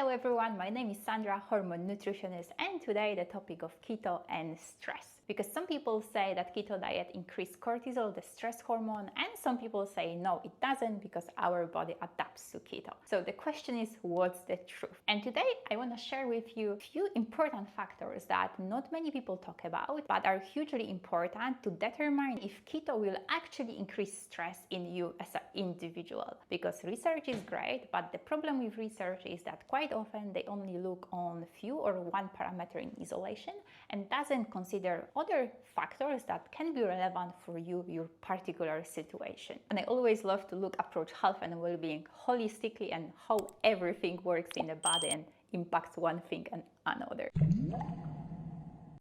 Hello everyone, my name is Sandra, hormone nutritionist, and today the topic of keto and stress. Because some people say that keto diet increases cortisol, the stress hormone, and some people say no, it doesn't because our body adapts to keto. So the question is, what's the truth? And today I want to share with you a few important factors that not many people talk about, but are hugely important to determine if keto will actually increase stress in you as an individual. Because research is great, but the problem with research is that quite often they only look on few or one parameter in isolation and doesn't consider other factors that can be relevant for you, your particular situation. And I always love to approach health and well-being holistically and how everything works in the body and impacts one thing and another.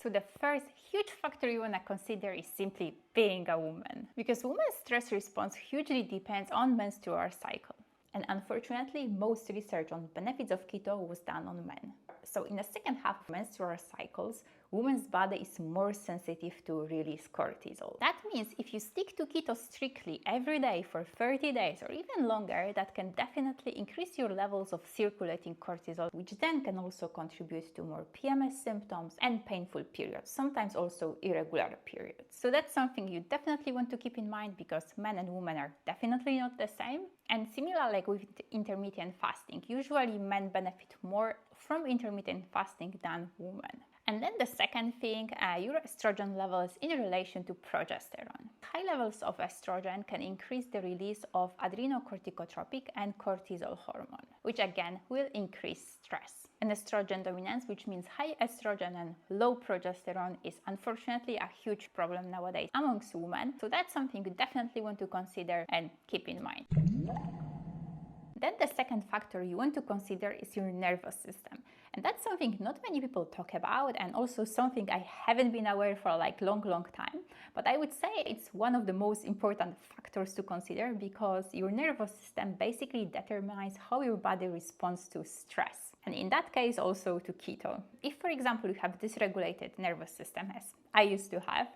So the first huge factor you want to consider is simply being a woman, because women's stress response hugely depends on menstrual cycle. And unfortunately, most research on benefits of keto was done on men. So in the second half of menstrual cycles, women's body is more sensitive to release cortisol. That means if you stick to keto strictly every day for 30 days or even longer, that can definitely increase your levels of circulating cortisol, which then can also contribute to more PMS symptoms and painful periods, sometimes also irregular periods. So that's something you definitely want to keep in mind, because men and women are definitely not the same. And similar like with intermittent fasting, usually men benefit more from intermittent fasting than women. And then the second thing, your estrogen levels in relation to progesterone. High levels of estrogen can increase the release of adrenocorticotropic and cortisol hormone, which again will increase stress. And estrogen dominance, which means high estrogen and low progesterone, is unfortunately a huge problem nowadays amongst women. So that's something you definitely want to consider and keep in mind. Then the second factor you want to consider is your nervous system. And that's something not many people talk about, and also something I haven't been aware for like long time. But I would say it's one of the most important factors to consider, because your nervous system basically determines how your body responds to stress. And in that case also to keto. If, for example, you have dysregulated nervous system, as I used to have,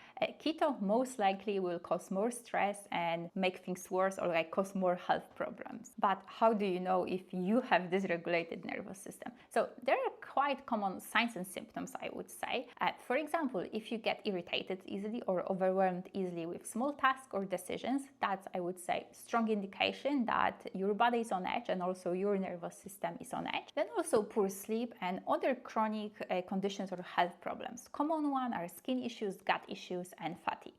keto most likely will cause more stress and make things worse, or like cause more health problems. But how do you know if you have dysregulated nervous system? So there are quite common signs and symptoms, I would say. For example, if you get irritated easily or overwhelmed easily with small tasks or decisions, that's, I would say, strong indication that your body is on edge and also your nervous system is on edge. Then also poor sleep and other chronic conditions or health problems. Common one are skin issues, gut issues, and fatigue.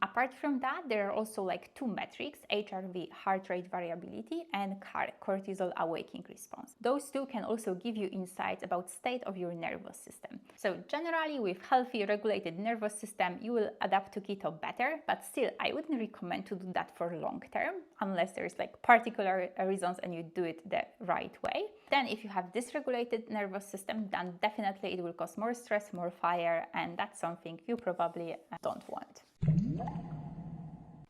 Apart from that, there are also like two metrics, HRV, heart rate variability, and cortisol awakening response. Those two can also give you insights about state of your nervous system. So generally, with healthy regulated nervous system, you will adapt to keto better, but still I wouldn't recommend to do that for long term unless there's like particular reasons and you do it the right way. Then if you have dysregulated nervous system, then definitely it will cause more stress, more fire, and that's something you probably don't want.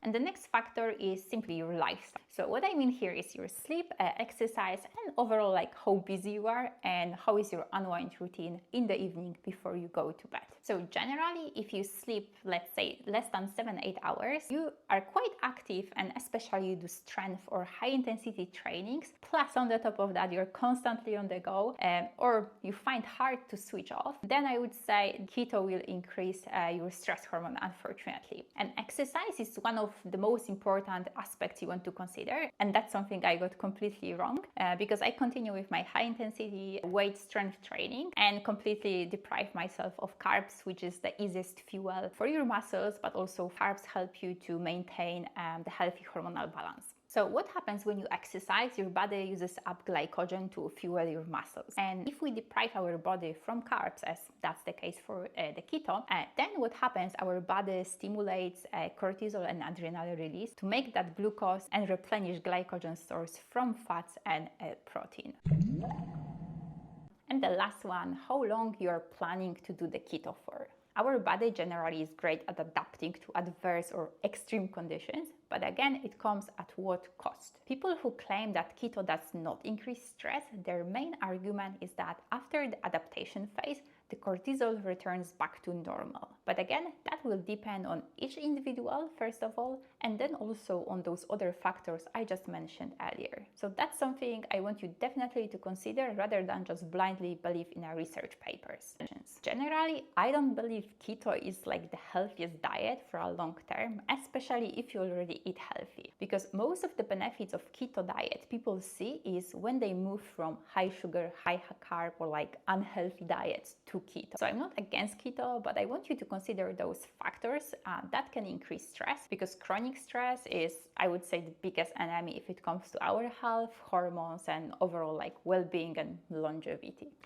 And the next factor is simply your lifestyle. So what I mean here is your sleep, exercise, and overall like how busy you are and how is your unwind routine in the evening before you go to bed. So generally, if you sleep, let's say, less than 7-8 hours, you are quite active, and especially you do strength or high intensity trainings. Plus on the top of that, you're constantly on the go, or you find hard to switch off, then I would say keto will increase your stress hormone, unfortunately. And exercise is one of the most important aspects you want to consider, and that's something I got completely wrong, because I continue with my high intensity weight strength training and completely deprive myself of carbs, which is the easiest fuel for your muscles, but also carbs help you to maintain the healthy hormonal balance. So what happens when you exercise? Your body uses up glycogen to fuel your muscles. And if we deprive our body from carbs, as that's the case for the keto, then what happens? Our body stimulates cortisol and adrenal release to make that glucose and replenish glycogen stores from fats and protein. And the last one, how long you are planning to do the keto for. Our body generally is great at adapting to adverse or extreme conditions, but again, it comes at what cost? People who claim that keto does not increase stress, their main argument is that after the adaptation phase, the cortisol returns back to normal. But again, that will depend on each individual, first of all, and then also on those other factors I just mentioned earlier. So that's something I want you definitely to consider rather than just blindly believe in a research papers. Generally, I don't believe keto is like the healthiest diet for a long term, especially if you already eat healthy. Because most of the benefits of keto diet people see is when they move from high sugar, high carb or like unhealthy diets to keto. So I'm not against keto, but I want you to consider those factors that can increase stress, because chronic stress is, I would say, the biggest enemy if it comes to our health, hormones, and overall like well-being and longevity.